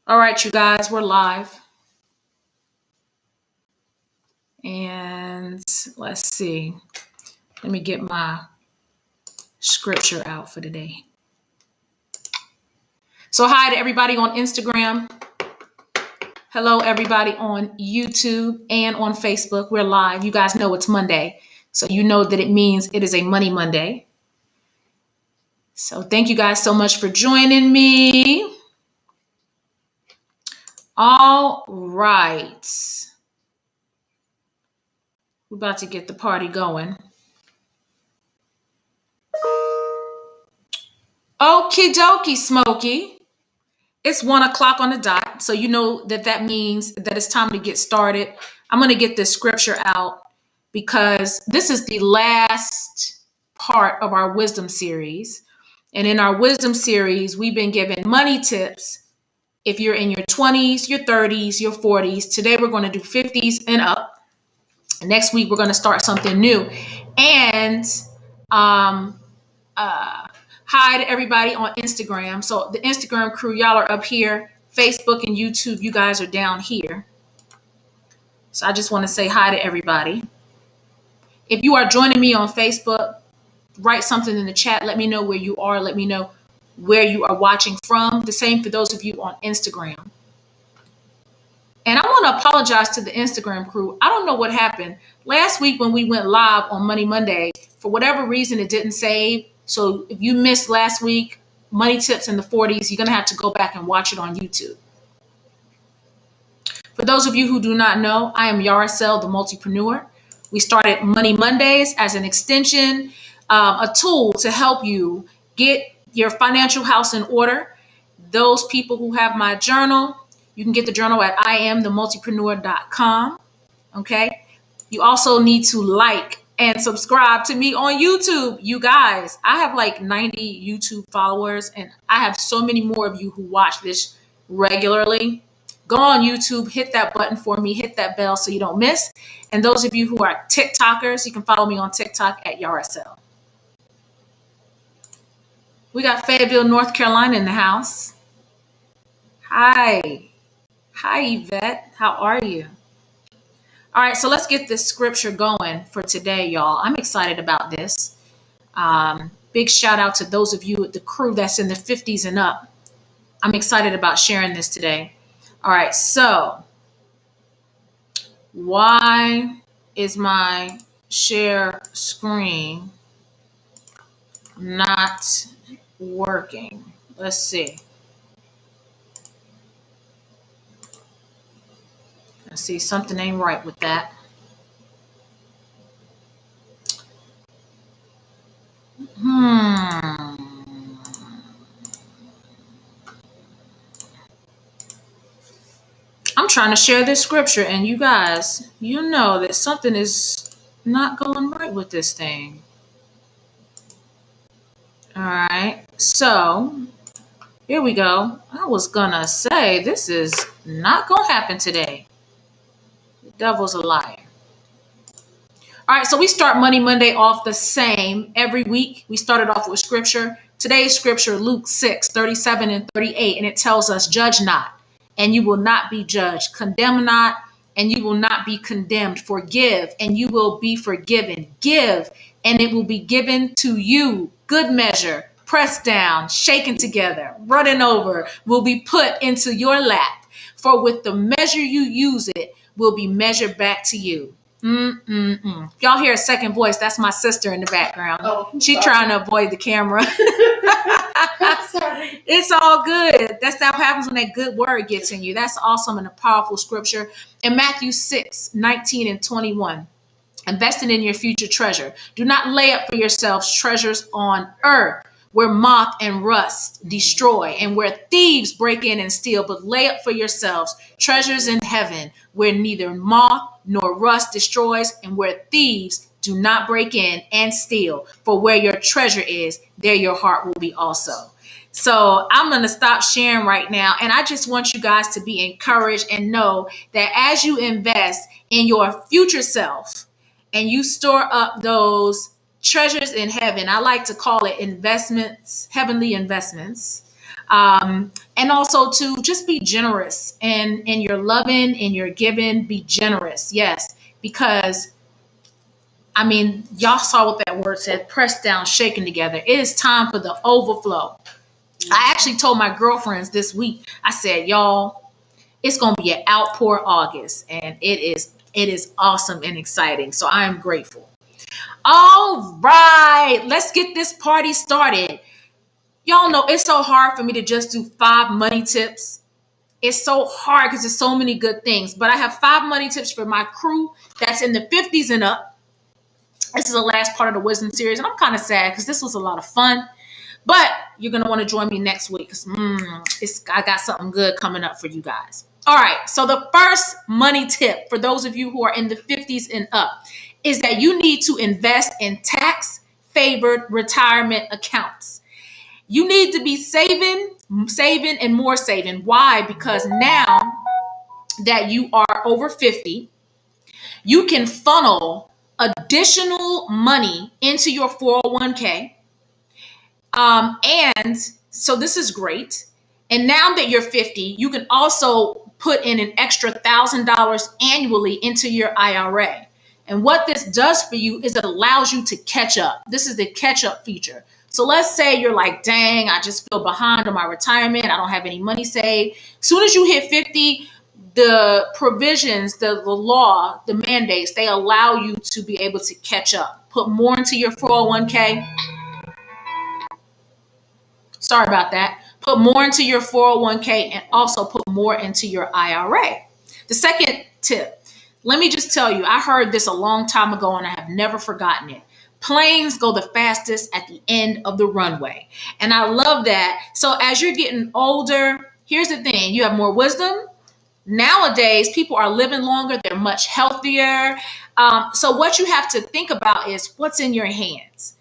All right, you guys, we're live. And let's see. Let me get my scripture out for today. So, hi to everybody on Instagram. Hello, everybody on YouTube and on Facebook. We're live. You guys know it's Monday. So, you know that it means it is a Money Monday. So, thank you guys so much for joining me. All right. We're about to get the party going. Okie dokie, Smokey. It's 1 o'clock on the dot. So you know that means that it's time to get started. I'm going to get this scripture out because this is the last part of our wisdom series. And in our wisdom series, we've been given money tips. If you're in your 20s, your 30s, your 40s, today we're going to do 50s and up. Next week, we're going to start something new. And um, hi to everybody on Instagram. So the Instagram crew, y'all are up here. Facebook and YouTube, you guys are down here. So I just want to say hi to everybody. If you are joining me on Facebook, write something in the chat. Let me know where you are. Let me know where you are watching from. The same for those of you on Instagram. And I want to apologize to the Instagram crew. I don't know what happened. Last week when we went live on Money Monday, for whatever reason, it didn't save. So if you missed last week, Money Tips in the 40s, you're going to have to go back and watch it on YouTube. For those of you who do not know, I am Yaracel, the multipreneur. We started Money Mondays as an extension, a tool to help you get your financial house in order. Those people who have my journal, you can get the journal at iamthemultipreneur.com. Okay. You also need to like and subscribe to me on YouTube. You guys, I have like 90 YouTube followers, and I have so many more of you who watch this regularly. Go on YouTube, hit that button for me, hit that bell so you don't miss. And those of you who are TikTokers, you can follow me on TikTok at Yaracel. We got Fayetteville, North Carolina in the house. Hi. Hi, Yvette. How are you? All right, so let's get this scripture going for today, y'all. I'm excited about this. Big shout out to those of you, the crew that's in the 50s and up. I'm excited about sharing this today. All right, so why is my share screen not working? Let's see. I see something ain't right with that. I'm trying to share this scripture, and you guys, you know that something is not going right with this thing. All right, so here we go. I was gonna say this is not gonna happen today. The devil's a liar. All right, so we start Money Monday off the same every week. We started off with scripture. Today's scripture, Luke 6:37 and 38, and it tells us, judge not, and you will not be judged. Condemn not, and you will not be condemned. Forgive, and you will be forgiven. Give, and it will be given to you. Good measure, pressed down, shaken together, running over, will be put into your lap. For with the measure you use it, will be measured back to you. Y'all hear a second voice? That's my sister in the background. Oh, she trying to avoid the camera. Sorry. It's all good. That's what happens when that good word gets in you. That's awesome and a powerful scripture. In Matthew 6:19 and 21, investing in your future treasure. Do not lay up for yourselves treasures on earth where moth and rust destroy and where thieves break in and steal, but lay up for yourselves treasures in heaven where neither moth nor rust destroys and where thieves do not break in and steal. For where your treasure is, there your heart will be also. So I'm going to stop sharing right now. And I just want you guys to be encouraged and know that as you invest in your future self and you store up those treasures in heaven, I like to call it investments, heavenly investments. And also to just be generous and in your loving and your giving, be generous. Yes, because I mean, y'all saw what that word said, pressed down, shaken together. It is time for the overflow. I actually told my girlfriends this week, I said, y'all, it's going to be an outpour August, and it is awesome and exciting. So I am grateful. All right, let's get this party started. Y'all know it's so hard for me to just do 5 money tips. It's so hard because there's so many good things. But I have 5 money tips for my crew that's in the 50s and up. This is the last part of the wisdom series, and I'm kind of sad because this was a lot of fun. But you're gonna want to join me next week because I got something good coming up for you guys. All right. So the first money tip for those of you who are in the 50s and up is that you need to invest in tax favored retirement accounts. You need to be saving, and more saving. Why? Because now that you are over 50, you can funnel additional money into your 401k. And so this is great. And now that you're 50, you can also put in an extra $1,000 annually into your IRA. And what this does for you is it allows you to catch up. This is the catch up feature. So let's say you're like, dang, I just feel behind on my retirement. I don't have any money saved. As soon as you hit 50, the provisions, the law, the mandates, they allow you to be able to catch up. Put more into your 401k. Sorry about that. Put more into your 401k and also put more into your IRA. The second tip, let me just tell you, I heard this a long time ago and I have never forgotten it. Planes go the fastest at the end of the runway. And I love that. So as you're getting older, here's the thing, you have more wisdom. Nowadays, people are living longer. They're much healthier. So what you have to think about is what's in your hands.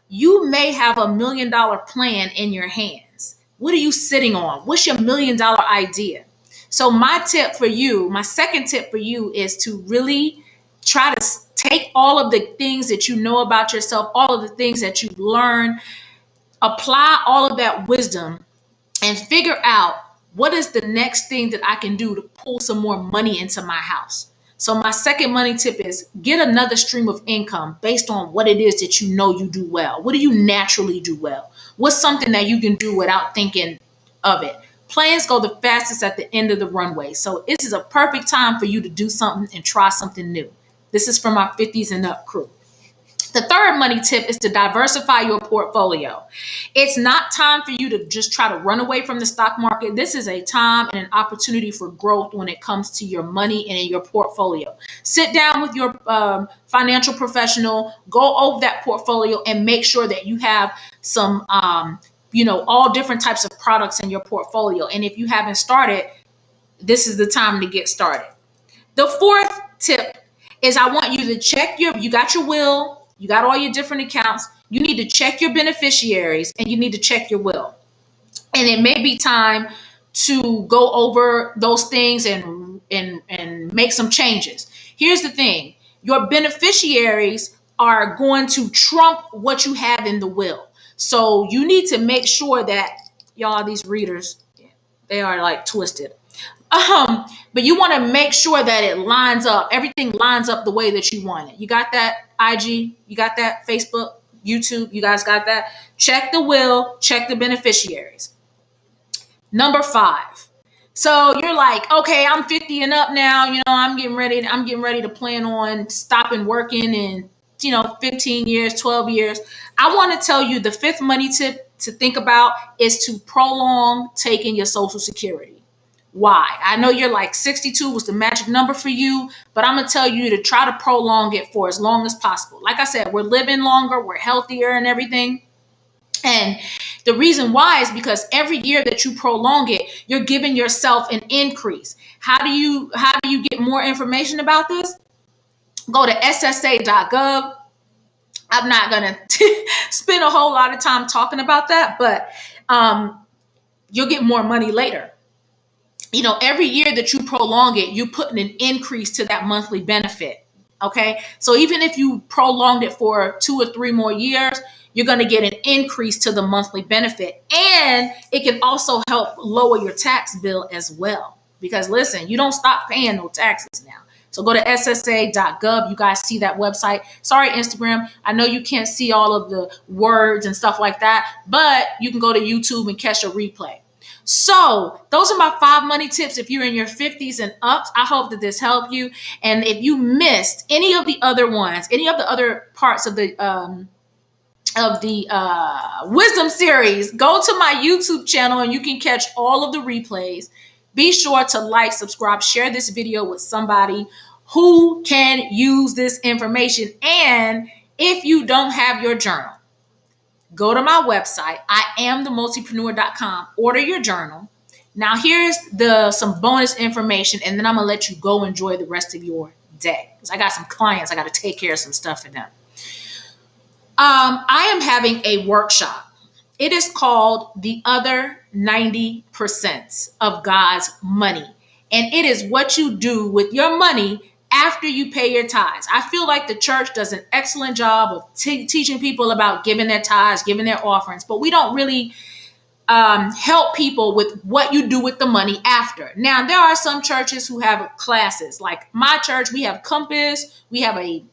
You may have $1 million plan in your hands. What are you sitting on? What's your $1 million idea? So my second tip for you is to really try to take all of the things that you know about yourself, all of the things that you've learned, apply all of that wisdom and figure out what is the next thing that I can do to pull some more money into my house. So my second money tip is get another stream of income based on what it is that you know you do well. What do you naturally do well? What's something that you can do without thinking of it? Planes go the fastest at the end of the runway. So this is a perfect time for you to do something and try something new. This is for my 50s and up crew. The third money tip is to diversify your portfolio. It's not time for you to just try to run away from the stock market. This is a time and an opportunity for growth when it comes to your money and in your portfolio. Sit down with your financial professional, go over that portfolio and make sure that you have some, all different types of products in your portfolio. And if you haven't started, this is the time to get started. The fourth tip is I want you to check you got your will. You got all your different accounts. You need to check your beneficiaries and you need to check your will. And it may be time to go over those things and make some changes. Here's the thing. Your beneficiaries are going to trump what you have in the will. So you need to make sure that these readers, they are like twisted. But you want to make sure that it lines up. Everything lines up the way that you want it. You got that IG? You got that Facebook, YouTube? You guys got that? Check the will, check the beneficiaries. Number 5. So you're like, okay, I'm 50 and up now. I'm getting ready to plan on stopping working in, 15 years, 12 years. I want to tell you the 5th money tip to think about is to prolong taking your Social Security. Why? I know you're like 62 was the magic number for you, but I'm going to tell you to try to prolong it for as long as possible. Like I said, we're living longer, we're healthier and everything. And the reason why is because every year that you prolong it, you're giving yourself an increase. How do you get more information about this? Go to ssa.gov. I'm not going to spend a whole lot of time talking about that, but you'll get more money later. Every year that you prolong it, you're putting an increase to that monthly benefit. Okay. So even if you prolonged it for 2 or 3 more years, you're going to get an increase to the monthly benefit. And it can also help lower your tax bill as well. Because listen, you don't stop paying no taxes now. So go to ssa.gov. You guys see that website. Sorry, Instagram. I know you can't see all of the words and stuff like that, but you can go to YouTube and catch a replay. So those are my 5 money tips if you're in your 50s and up. I hope that this helped you. And if you missed any of the other ones, any of the other parts of the wisdom series, go to my YouTube channel and you can catch all of the replays. Be sure to like, subscribe, share this video with somebody who can use this information. And if you don't have your journal, go to my website, iamthemultipreneur.com, order your journal. Now here's some bonus information, and then I'm gonna let you go enjoy the rest of your day. Because I got some clients, I got to take care of some stuff for them. I am having a workshop. It is called The Other 90% of God's Money. And it is what you do with your money after you pay your tithes. I feel like the church does an excellent job of teaching people about giving their tithes, giving their offerings, but we don't really help people with what you do with the money after. Now, there are some churches who have classes. Like my church, we have Compass, we have a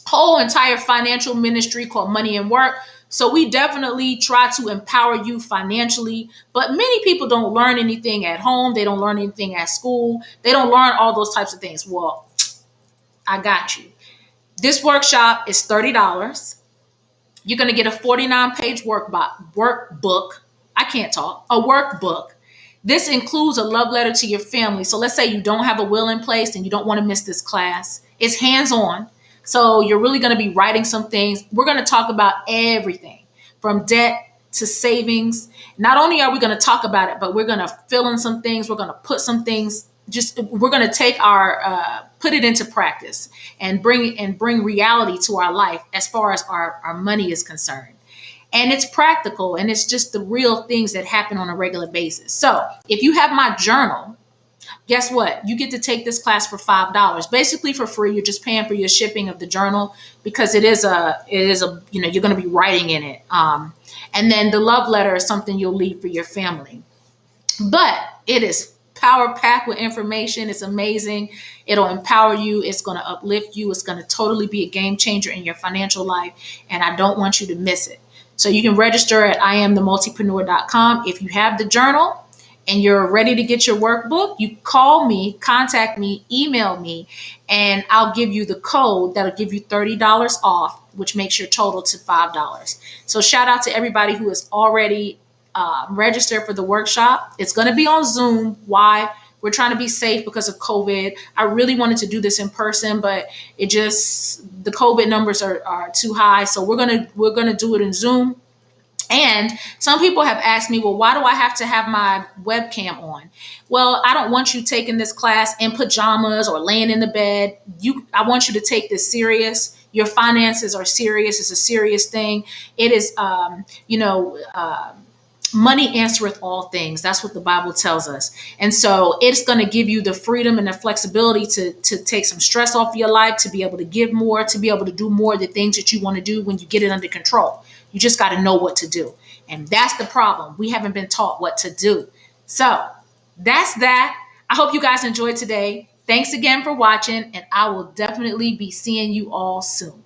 whole entire financial ministry called Money and Work. So we definitely try to empower you financially, but many people don't learn anything at home. They don't learn anything at school. They don't learn all those types of things. Well, I got you. This workshop is $30. You're going to get a 49-page workbook. I can't talk. A workbook. This includes a love letter to your family. So let's say you don't have a will in place and you don't want to miss this class. It's hands-on. So you're really going to be writing some things. We're going to talk about everything from debt to savings. Not only are we going to talk about it, but we're going to fill in some things. We're going to put some things, we're going to take put it into practice and bring reality to our life as far as our money is concerned. And it's practical, and it's just the real things that happen on a regular basis. So if you have my journal, guess what? You get to take this class for $5, basically for free. You're just paying for your shipping of the journal because it is a, you're going to be writing in it. And then the love letter is something you'll leave for your family. But it is power packed with information. It's amazing. It'll empower you. It's going to uplift you. It's going to totally be a game changer in your financial life. And I don't want you to miss it. So you can register at iamthemultipreneur.com. If you have the journal and you're ready to get your workbook, you call me, contact me, email me, and I'll give you the code that'll give you $30 off, which makes your total to $5. So shout out to everybody who is already registered for the workshop. It's going to be on Zoom. Why? We're trying to be safe because of COVID. I really wanted to do this in person, but the COVID numbers are too high. So we're gonna do it in Zoom. And some people have asked me, well, why do I have to have my webcam on? Well, I don't want you taking this class in pajamas or laying in the bed. I want you to take this serious. Your finances are serious. It's a serious thing. It is, money answereth all things. That's what the Bible tells us. And so it's going to give you the freedom and the flexibility to take some stress off your life, to be able to give more, to be able to do more of the things that you want to do when you get it under control. You just got to know what to do. And that's the problem. We haven't been taught what to do. So that's that. I hope you guys enjoyed today. Thanks again for watching, and I will definitely be seeing you all soon.